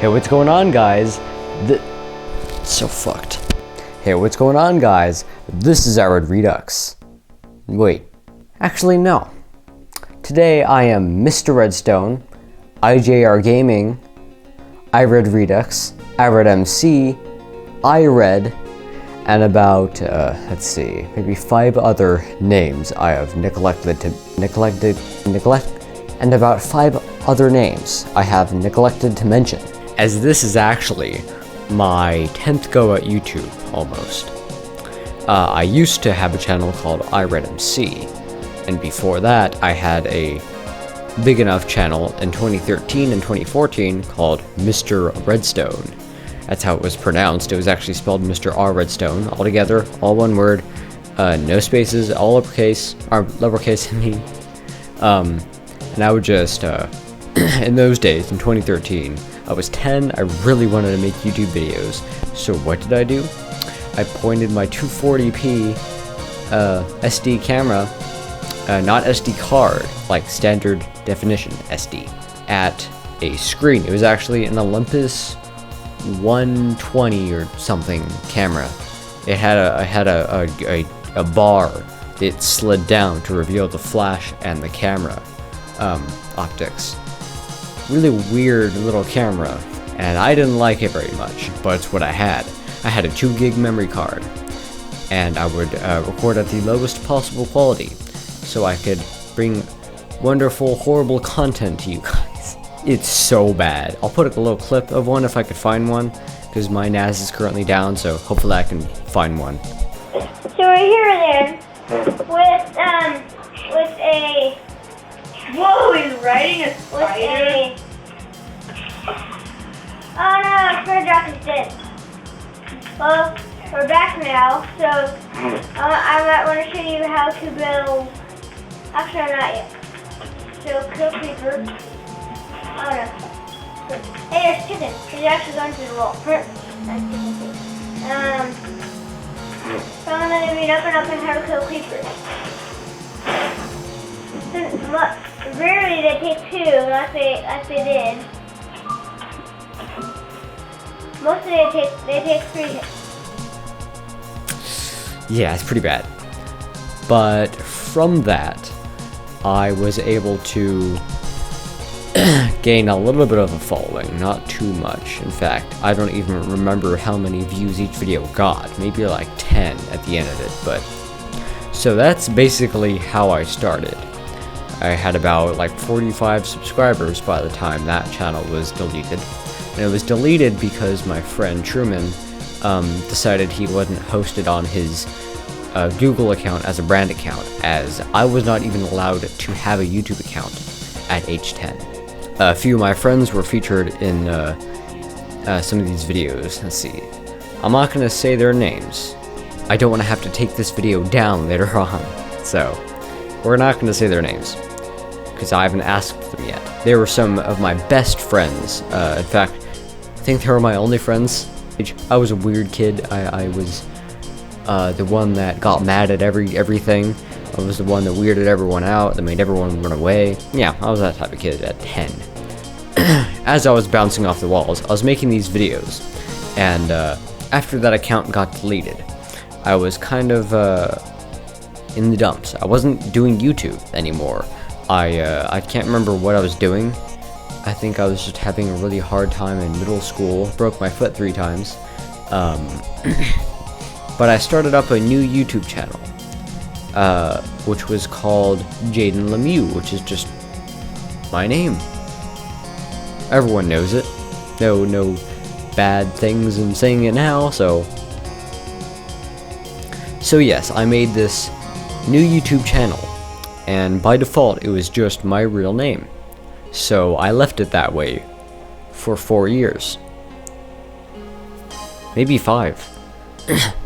Hey, what's going on, guys? So fucked. Hey, what's going on, guys? This is Arid Redux. Wait, actually, no. Today I am Mr. Redstone, IJR Gaming, Arid Redux, Arid MC, iRed, and about, let's see, maybe 5 other names I have neglected, and about 5 other names I have neglected to mention. As this is actually my 10th go at YouTube, almost. I used to have a channel called iRedMC, and before that I had a big enough channel in 2013 and 2014 called Mr. Redstone. That's how it was pronounced. It was actually spelled Mr. R. Redstone, all together, all one word, no spaces, all uppercase, or lowercase, I mean. And I would just, in those days, in 2013, I was 10, I really wanted to make YouTube videos. So what did I do? I pointed my 240p SD camera, not SD card, like standard definition SD, at a screen. It was actually an Olympus 120 or something camera. It had a bar that slid down to reveal the flash and the camera optics. Really weird little camera, and I didn't like it very much, but it's what I had. I had a 2 gig memory card, and I would record at the lowest possible quality, so I could bring wonderful, horrible content to you guys. It's so bad. I'll put a little clip of one if I could find one, because my NAS is currently down, so hopefully I can find one. So we're here then, with a... Whoa, he's riding a spider? Oh no, Spider is dead. Well, we're back now, so I might want to show you how to build... Actually, I'm not yet. So, kill creeper. Oh no. Hey, there's chicken. He's actually going through the wall. That's chicken. So I'm going to read up and how to kill creepers. Rarely they take 2, like they did. Mostly they take 3 hits. Yeah, it's pretty bad. But from that, I was able to gain a little bit of a following, not too much. In fact, I don't even remember how many views each video got, maybe like 10 at the end of it, but... So that's basically how I started. I had about like 45 subscribers by the time that channel was deleted. And it was deleted because my friend Truman decided he wasn't hosted on his Google account as a brand account, as I was not even allowed to have a YouTube account at age 10. A few of my friends were featured in some of these videos. Let's see. I'm not going to say their names. I don't want to have to take this video down later on. So, we're not going to say their names, because I haven't asked them yet. They were some of my best friends. In fact, I think they were my only friends. I was a weird kid. I was the one that got mad at everything. I was the one that weirded everyone out, that made everyone run away. Yeah, I was that type of kid at 10. As I was bouncing off the walls, I was making these videos, and after that account got deleted, I was kind of in the dumps. I wasn't doing YouTube anymore. I can't remember what I was doing. I think I was just having a really hard time in middle school. Broke my foot 3 times. But I started up a new YouTube channel, which was called Jaden Lemieux, which is just my name. Everyone knows it. No bad things in saying it now, so yes, I made this new YouTube channel, and by default it was just my real name. So I left it that way for 4 years. Maybe 5.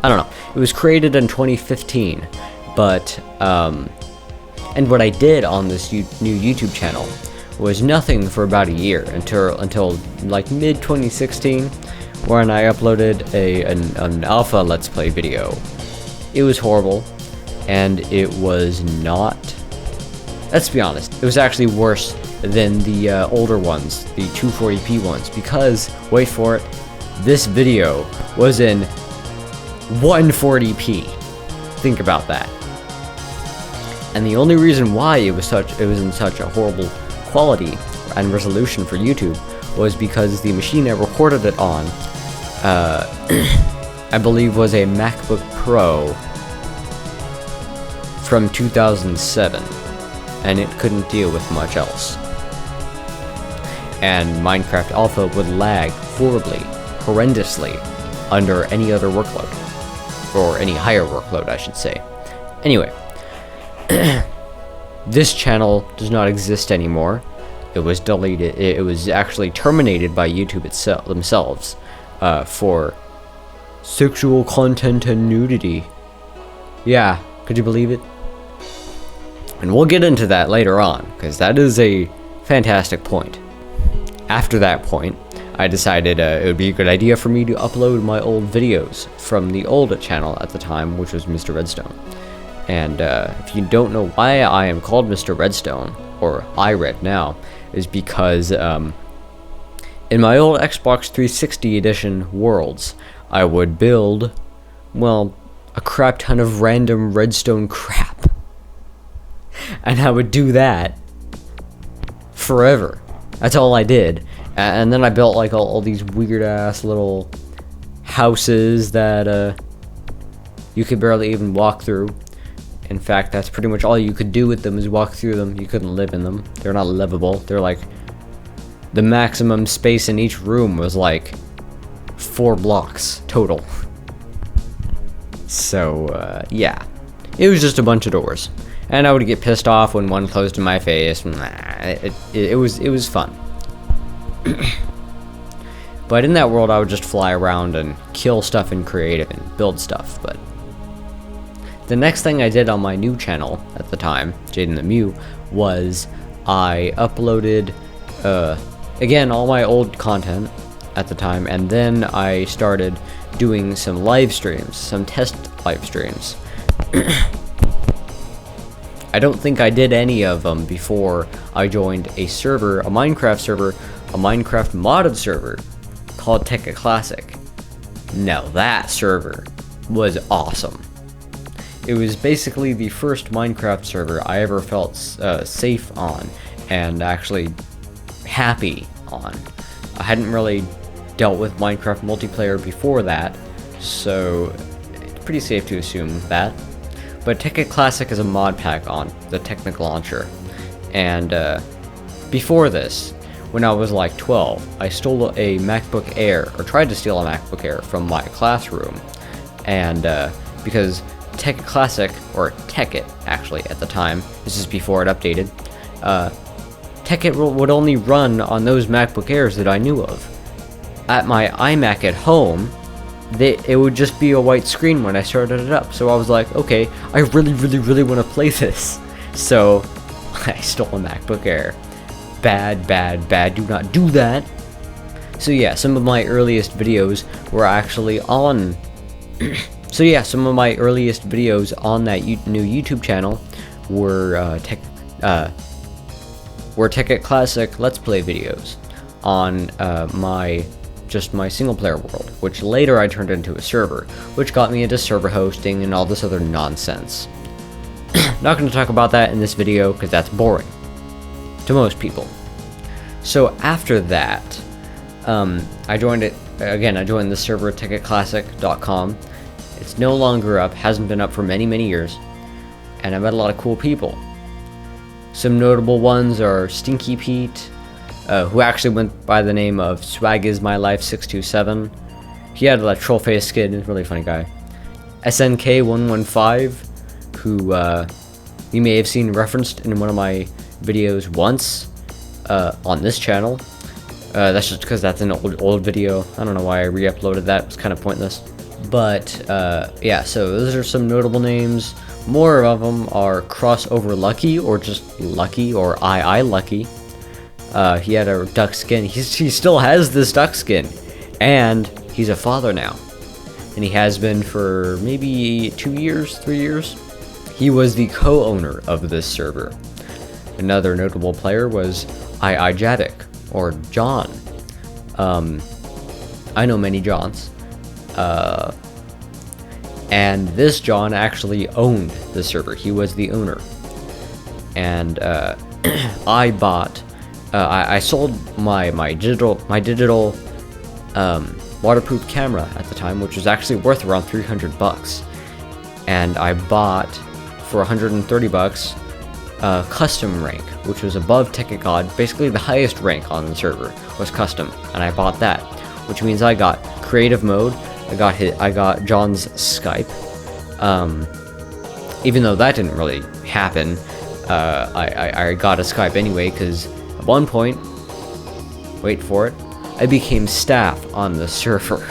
I don't know. It was created in 2015, but, and what I did on this new YouTube channel was nothing for about a year, until like mid-2016, when I uploaded an alpha Let's Play video. It was horrible, and it was not... Let's be honest, it was actually worse than the older ones, the 240p ones, because, wait for it, this video was in 140p. Think about that. And the only reason why it was in such a horrible quality and resolution for YouTube was because the machine I recorded it on, I believe was a MacBook Pro from 2007, and it couldn't deal with much else. And Minecraft Alpha would lag horrendously, under any other workload. Or any higher workload, I should say. Anyway, this channel does not exist anymore. It was deleted. It was actually terminated by YouTube themselves for sexual content and nudity. Yeah, could you believe it? And we'll get into that later on, because that is a fantastic point. After that point, I decided it would be a good idea for me to upload my old videos from the old channel at the time, which was Mr. Redstone. And if you don't know why I am called Mr. Redstone, or iRed now, is because in my old Xbox 360 edition worlds, I would build, well, a crap ton of random redstone crap. And I would do that forever. That's all I did. And then I built like all these weird ass little houses that you could barely even walk through. In fact, that's pretty much all you could do with them, is walk through them. You couldn't live in them. They're not livable. They're like, the maximum space in each room was like 4 blocks total. So yeah, it was just a bunch of doors, and I would get pissed off when one closed in my face. It was fun. But in that world, I would just fly around and kill stuff in creative and build stuff. But the next thing I did on my new channel at the time, Jaden the Mew, was I uploaded again all my old content at the time, and then I started doing some live streams, some test live streams. I don't think I did any of them before I joined a server, a Minecraft server, a Minecraft modded server called Tekkit Classic. Now that server was awesome. It was basically the first Minecraft server I ever felt safe on and actually happy on. I hadn't really dealt with Minecraft multiplayer before that, so it's pretty safe to assume that. But Tekkit Classic is a mod pack on the Technic Launcher, and before this, when I was like 12, I stole a MacBook Air, or tried to steal a MacBook Air from my classroom, and because Tekkit Classic, or Tekkit actually at the time, this is before it updated, Tekkit would only run on those MacBook Airs that I knew of. At my iMac at home, it would just be a white screen when I started it up. So I was like, okay, I really want to play this. So I stole a MacBook Air. Bad, do not do that. So yeah, some of my earliest videos were actually on some of my earliest videos on that new YouTube channel were Tekkit Classic Let's Play videos on my single player world, which later I turned into a server, which got me into server hosting and all this other nonsense. Not going to talk about that in this video because that's boring to most people. So after that, I joined the server tekkitclassic.com. It's no longer up, hasn't been up for many years, and I met a lot of cool people. Some notable ones are Stinky Pete, who actually went by the name of SwagIsMyLife627. He had a troll face skin, he's a really funny guy. SNK115, who you may have seen referenced in one of my videos once on this channel. That's just because that's an old video. I don't know why I re-uploaded that, it was kind of pointless. But yeah, so those are some notable names. More of them are Crossover Lucky, or just Lucky, or I Lucky. He had a duck skin. He still has this duck skin, and he's a father now, and he has been for maybe 2 years, 3 years. He was the co-owner of this server. Another notable player was Javik, or John. I know many Johns. And this John actually owned the server. He was the owner. And I sold my digital waterproof camera at the time, which was actually worth around $300. And I bought for 130 bucks custom rank, which was above Ticket God. Basically the highest rank on the server was custom, and I bought that, which means I got creative mode. I got John's Skype. Even though that didn't really happen, I got a Skype anyway, because at one point, wait for it, I became staff on the server.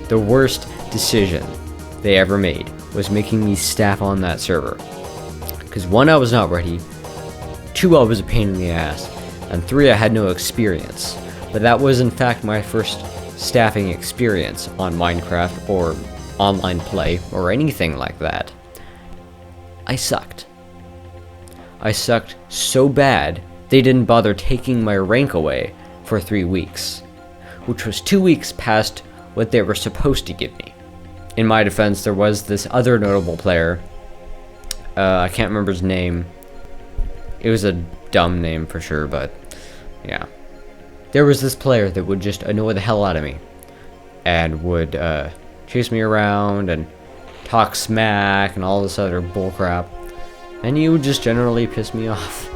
The worst decision they ever made was making me staff on that server. Because 1, I was not ready, 2, I was a pain in the ass, and 3, I had no experience. But that was in fact my first staffing experience on Minecraft or online play or anything like that. I sucked. I sucked so bad they didn't bother taking my rank away for 3 weeks, which was 2 weeks past what they were supposed to give me. In my defense, there was this other notable player. I can't remember his name. It was a dumb name for sure, but yeah. There was this player that would just annoy the hell out of me and would chase me around and talk smack and all this other bullcrap, and he would just generally piss me off.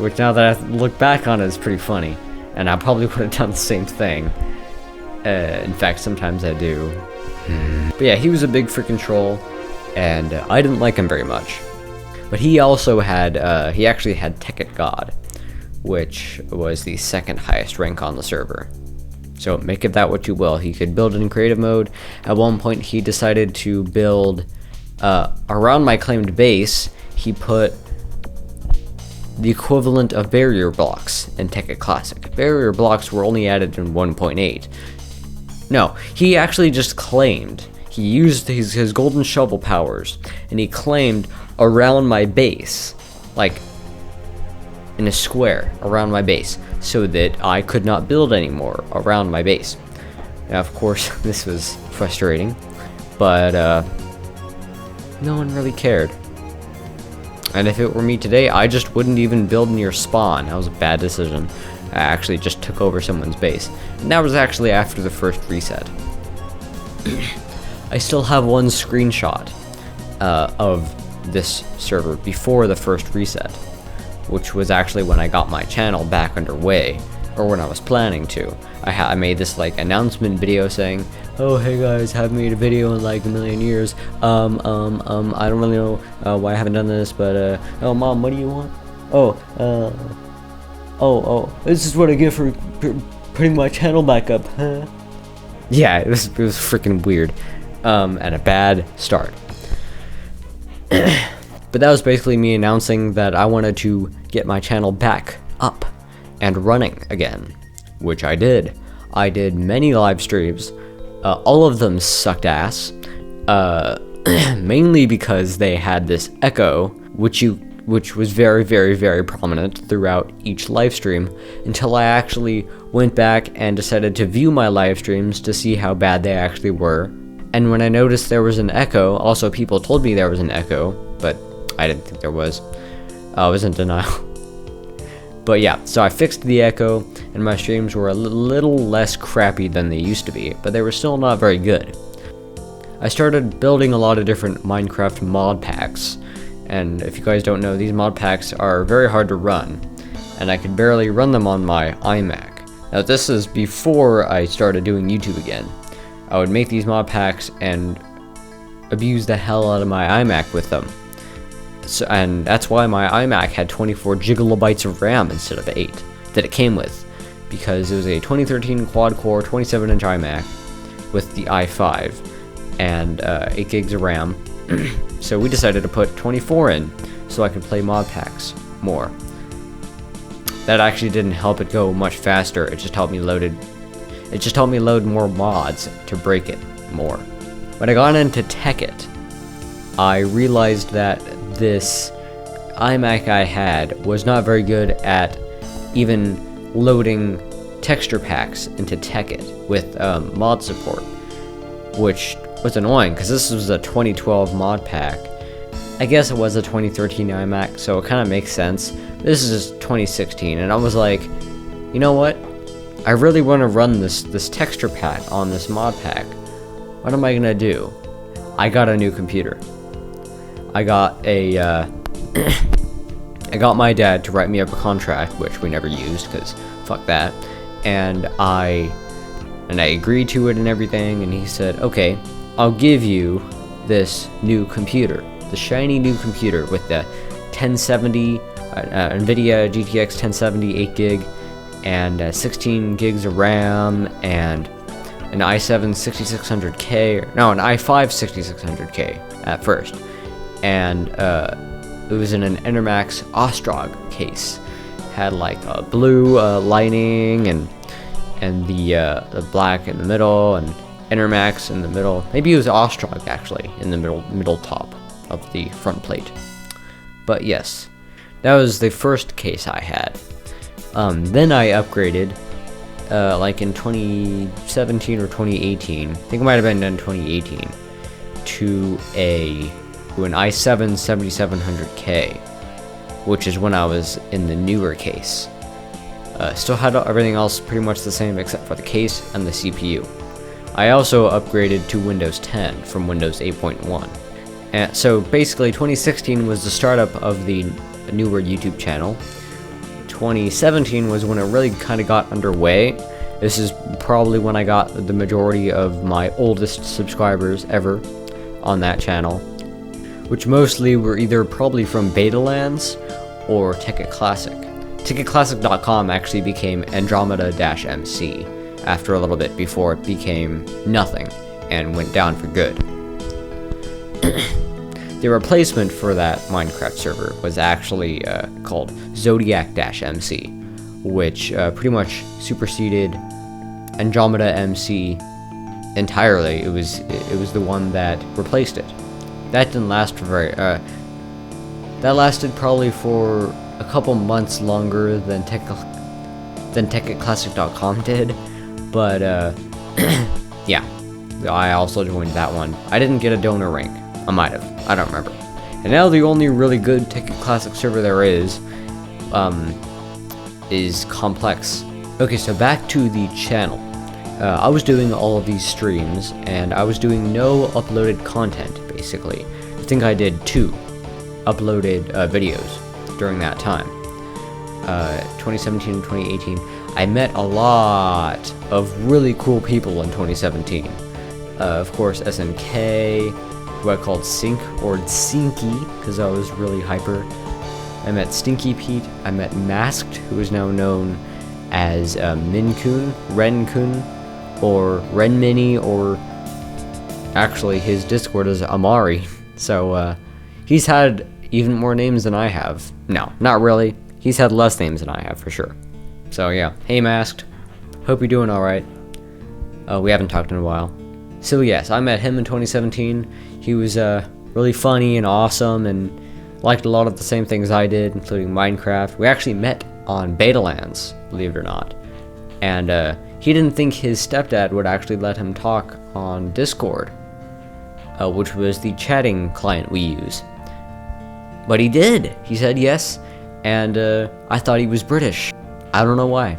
Which, now that I look back on it, is pretty funny, and I probably would have done the same thing. In fact, sometimes I do. But yeah, he was a big freaking troll, and I didn't like him very much. But he also had, he actually had Ticket God, which was the second highest rank on the server. So make of that what you will. He could build in creative mode. At one point, he decided to build, around my claimed base, he put the equivalent of barrier blocks in Ticket Classic. Barrier blocks were only added in 1.8. No, he actually just claimed, he used his golden shovel powers, and he claimed around my base, like in a square around my base, so that I could not build anymore around my base. Now, of course, this was frustrating, but no one really cared. And if it were me today, I just wouldn't even build near spawn. That was a bad decision. I actually just took over someone's base. And that was actually after the first reset. I still have one screenshot of this server before the first reset, which was actually when I got my channel back underway, or when I was planning to. I made this like announcement video saying, oh hey guys, haven't made a video in like a million years. I don't really know why I haven't done this, but oh mom, what do you want? Oh, this is what I get for putting my channel back up, huh? Yeah, it was freaking weird, and a bad start. But that was basically me announcing that I wanted to get my channel back up and running again, which I did. I did many live streams. All of them sucked ass, mainly because they had this echo, which was very, very, very prominent throughout each live stream, until I actually went back and decided to view my live streams to see how bad they actually were. And when I noticed there was an echo, also people told me there was an echo, but I didn't think there was. I was in denial. But yeah, so I fixed the echo, and my streams were a little less crappy than they used to be, but they were still not very good. I started building a lot of different Minecraft mod packs, and if you guys don't know, these mod packs are very hard to run, and I could barely run them on my iMac. Now this is before I started doing YouTube again. I would make these mod packs and abuse the hell out of my iMac with them. So, and that's why my iMac had 24 gigabytes of RAM instead of 8 that it came with, because it was a 2013 quad-core 27-inch iMac with the i5 and 8 gigs of RAM. So we decided to put 24 in so I could play mod packs more. That actually didn't help it go much faster. It just helped me load more mods to break it more. When I got into Tekkit, I realized that this iMac I had was not very good at even loading texture packs into Tekkit with mod support, which was annoying because this was a 2012 mod pack. I guess it was a 2013 iMac, so it kind of makes sense. This is 2016, and I was like, you know what? I really want to run this texture pack on this mod pack. What am I gonna do? I got a new computer. I got a I got my dad to write me up a contract, which we never used because fuck that. And I agreed to it and everything, and he said, okay, I'll give you this new computer, the shiny new computer with the 1070 NVIDIA GTX 1070 8 gig and 16 gigs of RAM and an i7 6600K, no, an i5 6600K at first, and it was in an Enermax Ostrog case. Had like a blue lining and the black in the middle and Enermax in the middle. Maybe it was Ostrog actually in the middle top of the front plate. But yes, that was the first case I had. Then I upgraded like in 2017 or 2018. I think it might have been in 2018 to an i7 7700K, which is when I was in the newer case. Still had everything else pretty much the same except for the case and the CPU. I also upgraded to Windows 10 from Windows 8.1. And so basically 2016 was the startup of the newer YouTube channel. 2017 was when it really kind of got underway. This is probably when I got the majority of my oldest subscribers ever on that channel, which mostly were either probably from Betalands or Tekkit Classic. TekkitClassic.com actually became Andromeda-MC after a little bit before it became nothing and went down for good. The replacement for that Minecraft server was actually called Zodiac-MC, which pretty much superseded Andromeda-MC entirely. It was the one that replaced it. That didn't last for very. That lasted probably for a couple months longer than TekkitClassic.com did, but yeah, I also joined that one. I didn't get a donor rank. I might have. I don't remember. And now the only really good Tekkit Classic server there is Complex. Okay, so back to the channel. I was doing all of these streams, and I was doing no uploaded content, basically. I think I did 2 uploaded videos during that time. 2017 and 2018. I met a lot of really cool people in 2017. Of course, SNK, who I called Sink or Sinky, because I was really hyper. I met Stinky Pete. I met Masked, who is now known as Minkun, Renkun, or Renmini, or actually his Discord is Amari. So he's had even more names than I have. No, not really. He's had less names than I have for sure. So yeah, hey Masked, hope you're doing alright. We haven't talked in a while. So yes, I met him in 2017. He was really funny and awesome and liked a lot of the same things I did, including Minecraft. We actually met on Betalands, believe it or not. And he didn't think his stepdad would actually let him talk on Discord, which was the chatting client we use. But he did. He said yes, and I thought he was British. I don't know why.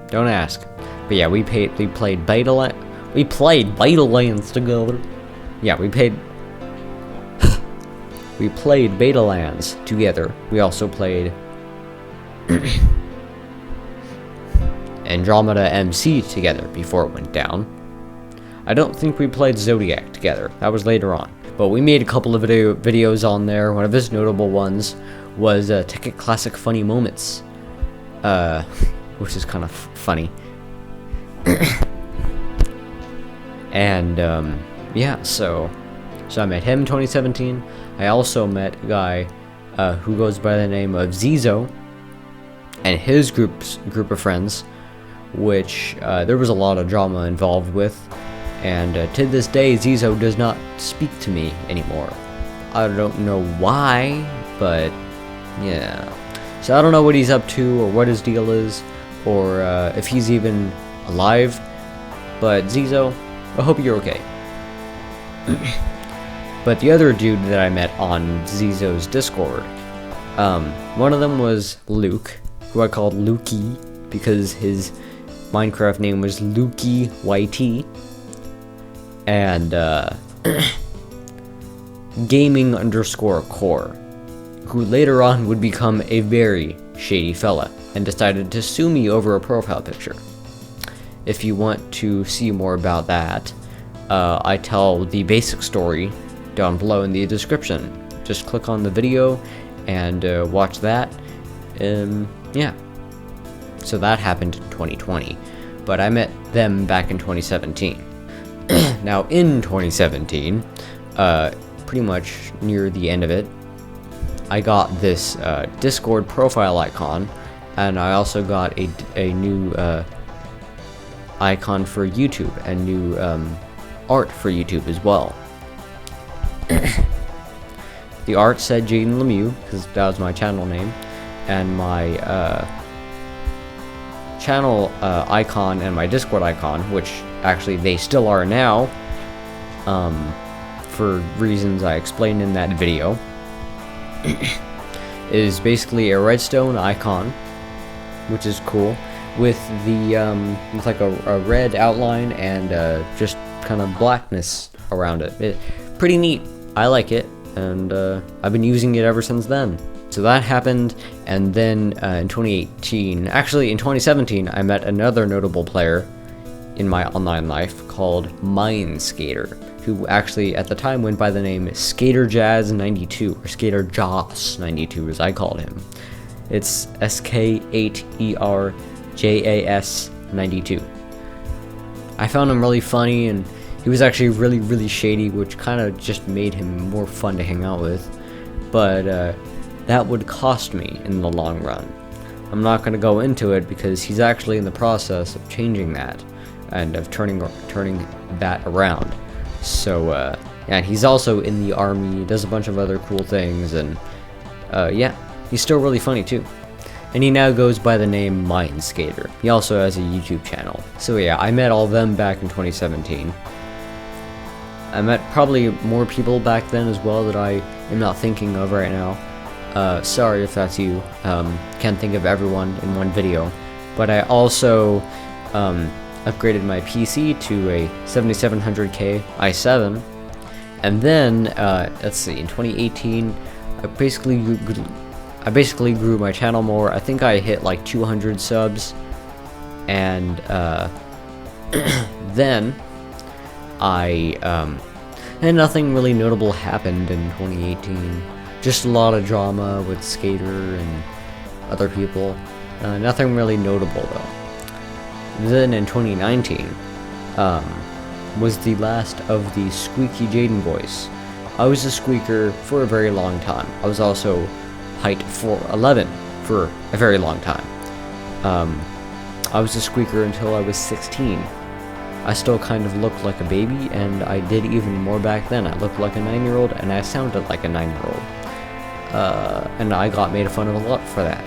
Don't ask. But yeah, we played Betalands. We played Betalands together. Yeah, we played Betalands together. We also played Andromeda-MC together before it went down. I don't think we played Zodiac together. That was later on. But we made a couple of videos on there. One of his notable ones was Tekkit Classic Funny Moments, which is kind of funny. And yeah, so I met him in 2017. I also met a guy who goes by the name of Zizo and his group of friends, which there was a lot of drama involved with. And to this day, Zizo does not speak to me anymore. I don't know why, but yeah. So I don't know what he's up to, or what his deal is, or if he's even alive. But Zizo, I hope you're okay. But the other dude that I met on Zizo's Discord, one of them was Luke, who I called Lukey because his Minecraft name was Lukey YT, and gaming_core, who later on would become a very shady fella and decided to sue me over a profile picture. If you want to see more about that, I tell the basic story down below in the description. Just click on the video and watch that. Yeah. So that happened in 2020, but I met them back in 2017. Now in 2017, pretty much near the end of it, I got this Discord profile icon, and I also got a new icon for YouTube and new art for YouTube as well. The art said Jaden Lemieux, because that was my channel name, and my channel icon and my Discord icon, which actually they still are now, for reasons I explained in that video, is basically a redstone icon, which is cool, with the with like a red outline and just kind of blackness around it. Pretty neat. I like it, and I've been using it ever since then. So that happened, and then in 2018, actually in 2017, I met another notable player in my online life called Mineskater, who actually at the time went by the name SkaterJazz92, or SkaterJoss92 as I called him. It's SK8ERJAS92. I found him really funny, and he was actually really, really shady, which kind of just made him more fun to hang out with. But that would cost me in the long run. I'm not going to go into it because he's actually in the process of changing that and of turning that around. So yeah, he's also in the army, does a bunch of other cool things, and yeah, he's still really funny too. And he now goes by the name Mineskater. He also has a YouTube channel. So yeah, I met all of them back in 2017. I met probably more people back then as well that I am not thinking of right now. Sorry if that's you. Can't think of everyone in one video. But I also upgraded my PC to a 7700K i7. And then, let's see, in 2018, I basically grew my channel more. I think I hit like 200 subs. And then and nothing really notable happened in 2018. Just a lot of drama with Skater and other people. Nothing really notable though. Then in 2019 was the last of the Squeaky Jaden voice. I was a squeaker for a very long time. I was also height 4'11" for a very long time. I was a squeaker until I was 16. I still kind of looked like a baby, and I did even more back then. I looked like a 9-year-old, and I sounded like a 9-year-old. And I got made fun of a lot for that.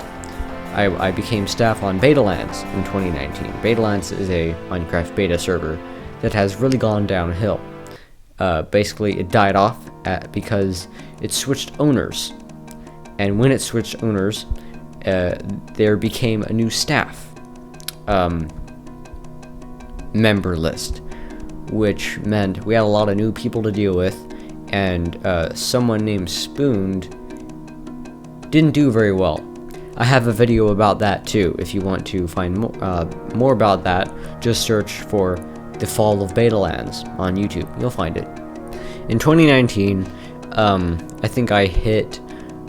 I became staff on Betalands in 2019. Betalands is a Minecraft beta server that has really gone downhill. Basically, it died off because it switched owners. And when it switched owners, there became a new staff member list, which meant we had a lot of new people to deal with, and someone named Spooned didn't do very well. I have a video about that too. If you want to find more about that, just search for The Fall of Betalands on YouTube. You'll find it. In 2019, I think I hit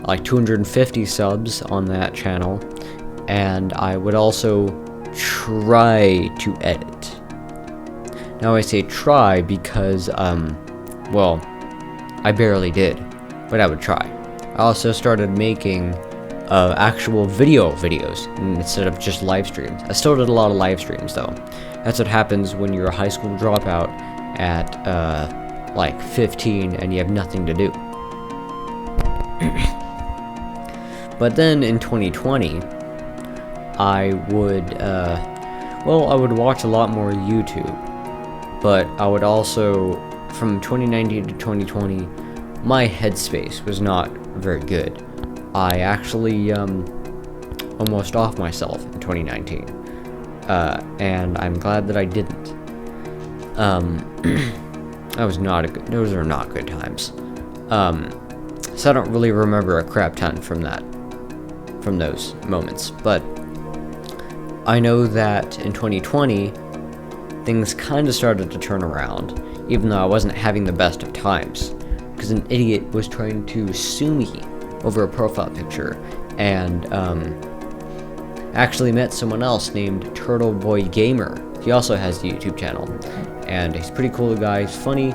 like 250 subs on that channel, and I would also try to edit. Now I say try because, well, I barely did, but I would try. I also started making actual videos instead of just live streams. I still did a lot of live streams though. That's what happens when you're a high school dropout at like 15 and you have nothing to do. But then in 2020, I would watch a lot more YouTube, but I would also, from 2019 to 2020, my headspace was not very good. I actually almost off myself in 2019, and I'm glad that I didn't. Those are not good times. So I don't really remember a crap ton from those moments, but I know that in 2020, things kind of started to turn around, even though I wasn't having the best of times, because an idiot was trying to sue me over a profile picture, and actually met someone else named Turtle Boy Gamer. He also has a YouTube channel, and he's a pretty cool guy. He's funny,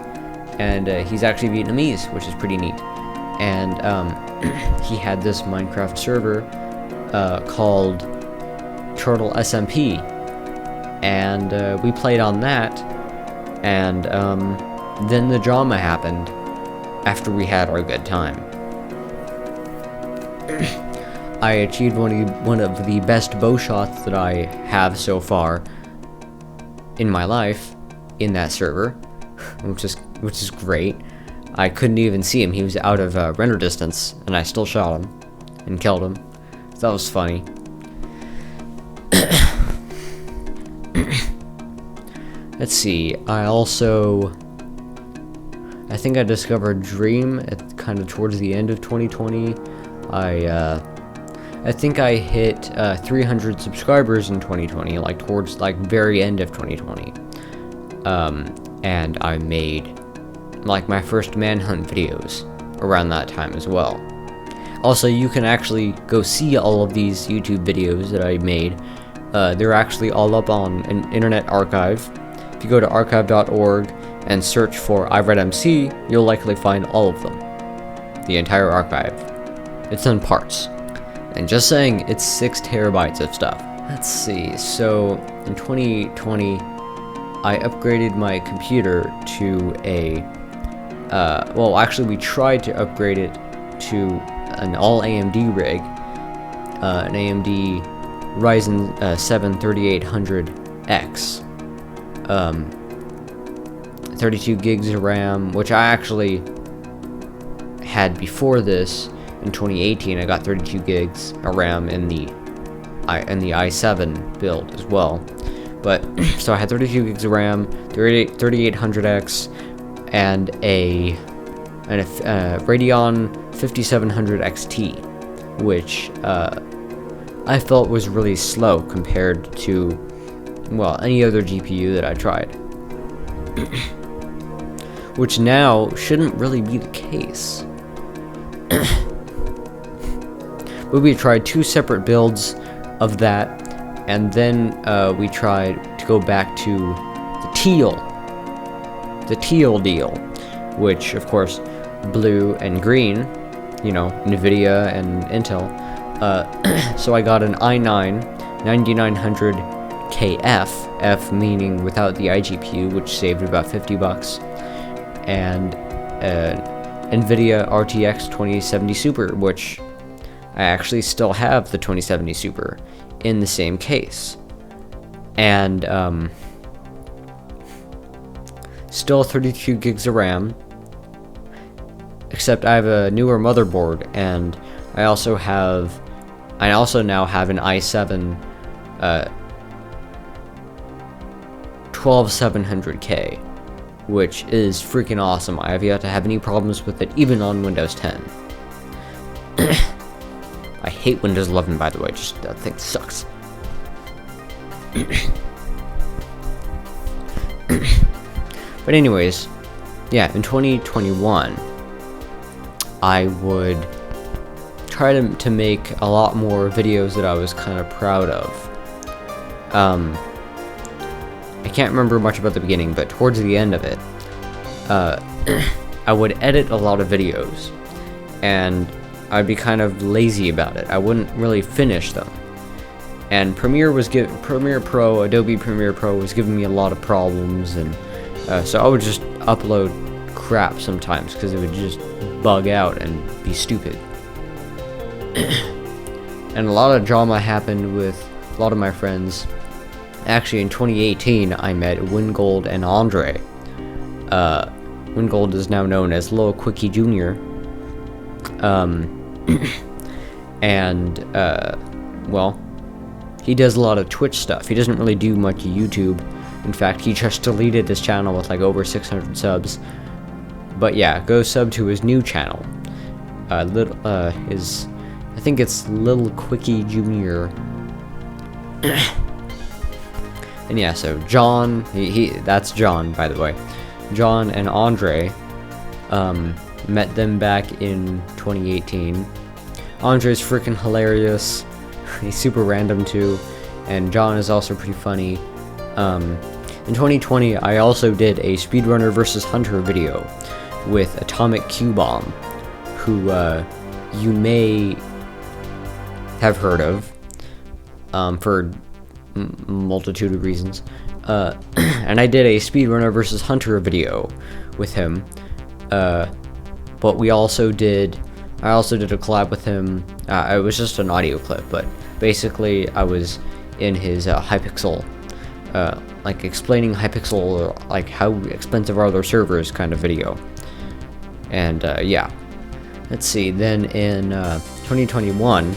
and he's actually Vietnamese, which is pretty neat. And he had this Minecraft server called Turtle SMP, and we played on that, and then the drama happened after we had our good time. I achieved one of the best bow shots that I have so far in my life in that server, which is great. I couldn't even see him. He was out of render distance, and I still shot him and killed him. So that was funny. Let's see. I think I discovered Dream at kind of towards the end of 2020. I think I hit 300 subscribers in 2020, towards very end of 2020. And I made my first manhunt videos around that time as well. Also, you can actually go see all of these YouTube videos that I made. They're actually all up on an Internet Archive. If you go to archive.org and search for iRedMC, you'll likely find all of them. The entire archive. It's in parts. And just saying, it's 6 terabytes of stuff. Let's see, so in 2020, I upgraded my computer to we tried to upgrade it to an all AMD rig, an AMD Ryzen 7 3800X, 32 gigs of RAM, which I actually had before this. In 2018, I got 32 gigs of RAM in the i7 build as well. But so I had 32 gigs of RAM, 3800X, and a Radeon 5700 XT, which I felt was really slow compared to any other GPU that I tried. Which now shouldn't really be the case. But we tried 2 separate builds of that, and then we tried to go back to the teal deal, which of course blue and green, NVIDIA and Intel. So I got an i9 9900KF, F meaning without the iGPU, which saved about $50, and NVIDIA RTX 2070 Super, which I actually still have the 2070 Super in the same case. And still 32 gigs of RAM, except I have a newer motherboard, and I also now have an i7 12700K, which is freaking awesome. I have yet to have any problems with it, even on Windows 10. I hate Windows 11, by the way, just that thing sucks. But anyways, yeah, in 2021, I would try to make a lot more videos that I was kind of proud of. I can't remember much about the beginning, but towards the end of it, I would edit a lot of videos, and I'd be kind of lazy about it. I wouldn't really finish them. And Premiere Pro, Adobe Premiere Pro was giving me a lot of problems, and so I would just upload crap sometimes because it would just bug out and be stupid. And a lot of drama happened with a lot of my friends. Actually, in 2018, I met Wingold and Andre. Wingold is now known as Lil Quickie Jr. Well, he does a lot of Twitch stuff. He doesn't really do much YouTube. In fact, he just deleted his channel with like over 600 subs. But yeah, go sub to his new channel. I think it's Lil Quickie Jr. And yeah, so John, that's John, by the way. John and Andre, met them back in 2018. Andre's freaking hilarious. He's super random too, and John is also pretty funny. In 2020, I also did a Speedrunner vs. Hunter video with Atomic Q-Bomb, who you may have heard of for multitude of reasons. And I did a Speedrunner vs. Hunter video with him. But I also did a collab with him. It was just an audio clip, but basically I was in his Hypixel, like explaining Hypixel, like how expensive are their servers kind of video. And yeah, let's see. Then in 2021,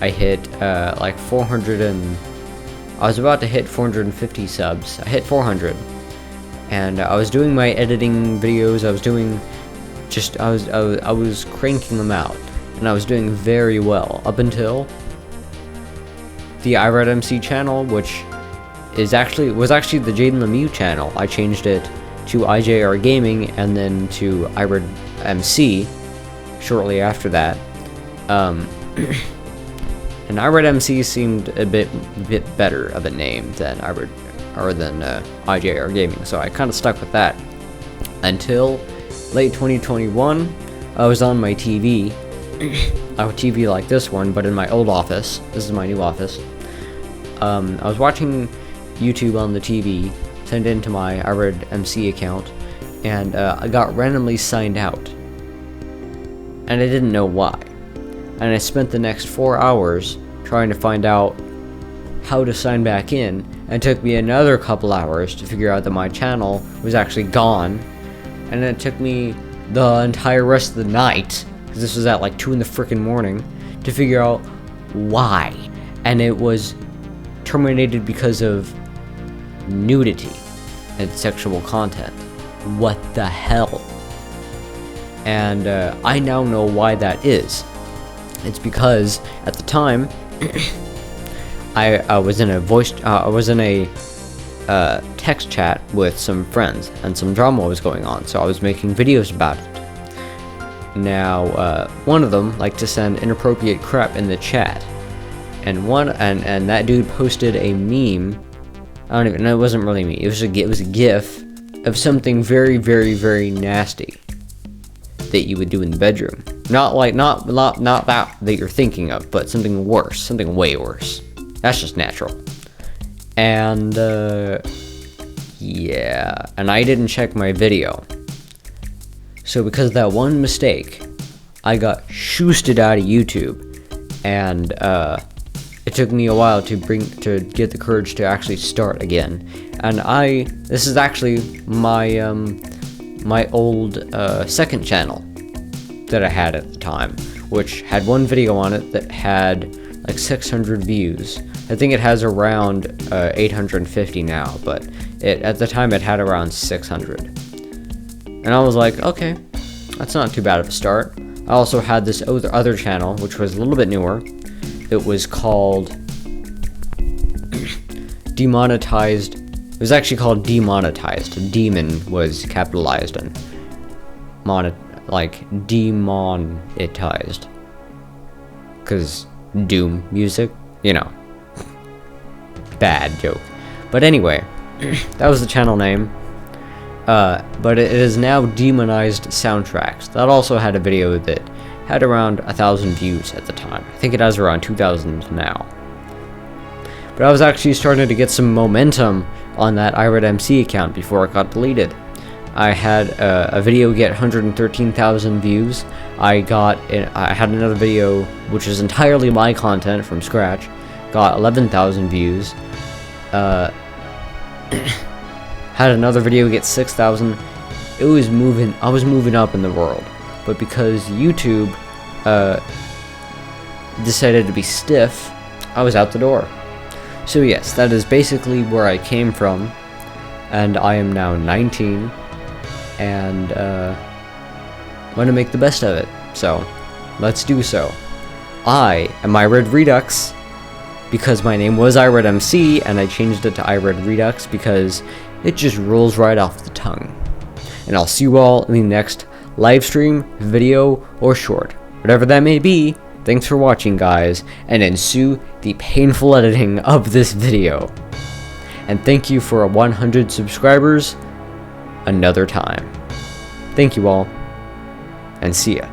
I hit like 400 and I was about to hit 450 subs. I hit 400, and I was doing my editing videos. I was cranking them out, and I was doing very well up until the iRedMC channel, which was actually the Jaden Lemieux channel. I changed it to IJR Gaming and then to iRedMC shortly after that. And iRedMC seemed a bit better of a name than IJR Gaming, so I kind of stuck with that until late 2021. I was on my TV, a TV like this one, but in my old office. This is my new office. I was watching YouTube on the TV, sent it into my iRedMC account, and I got randomly signed out, and I didn't know why. And I spent the next 4 hours trying to find out how to sign back in, and it took me another couple hours to figure out that my channel was actually gone, and it took me the entire rest of the night, because this was at like 2 in the freaking morning, to figure out why. And it was terminated because of nudity and sexual content. What the hell? And I now know why that is. It's because at the time I was in a text chat with some friends, and some drama was going on, so I was making videos about it. Now, one of them liked to send inappropriate crap in the chat, and that dude posted a meme. I don't even know, it wasn't really me. It was a GIF of something very, very, very nasty that you would do in the bedroom. Not that you're thinking of, but something worse, something way worse. That's just natural. And yeah, and I didn't check my video. So because of that one mistake, I got shoosted out of YouTube, and it took me a while to get the courage to actually start again. And this is actually my my old second channel that I had at the time, which had one video on it that had like 600 views. I think it has around 850 now, but at the time it had around 600. And I was like, okay, that's not too bad of a start. I also had this other channel, which was a little bit newer. It was called Demonetized. It was actually called Demonetized. Demon was capitalized and demonetized. Because Doom music, you know. Bad joke. But anyway, that was the channel name. But it is now Demonized Soundtracks. That also had a video that had around 1,000 views at the time. I think it has around 2,000 now. But I was actually starting to get some momentum on that iRedMC account before it got deleted. I had a video get 113,000 views. I had another video which is entirely my content from scratch, got 11,000 views. Had another video get 6,000. I was moving up in the world, but because YouTube decided to be stiff, I was out the door. So yes, that is basically where I came from, and I am now 19, and I'm gonna make the best of it. So let's do so. I am iRed Redux because my name was iRed MC, and I changed it to iRed Redux because it just rolls right off the tongue. And I'll see you all in the next live stream, video, or short, whatever that may be. Thanks for watching, guys, and ensue the painful editing of this video. And thank you for 100 subscribers another time. Thank you all, and see ya.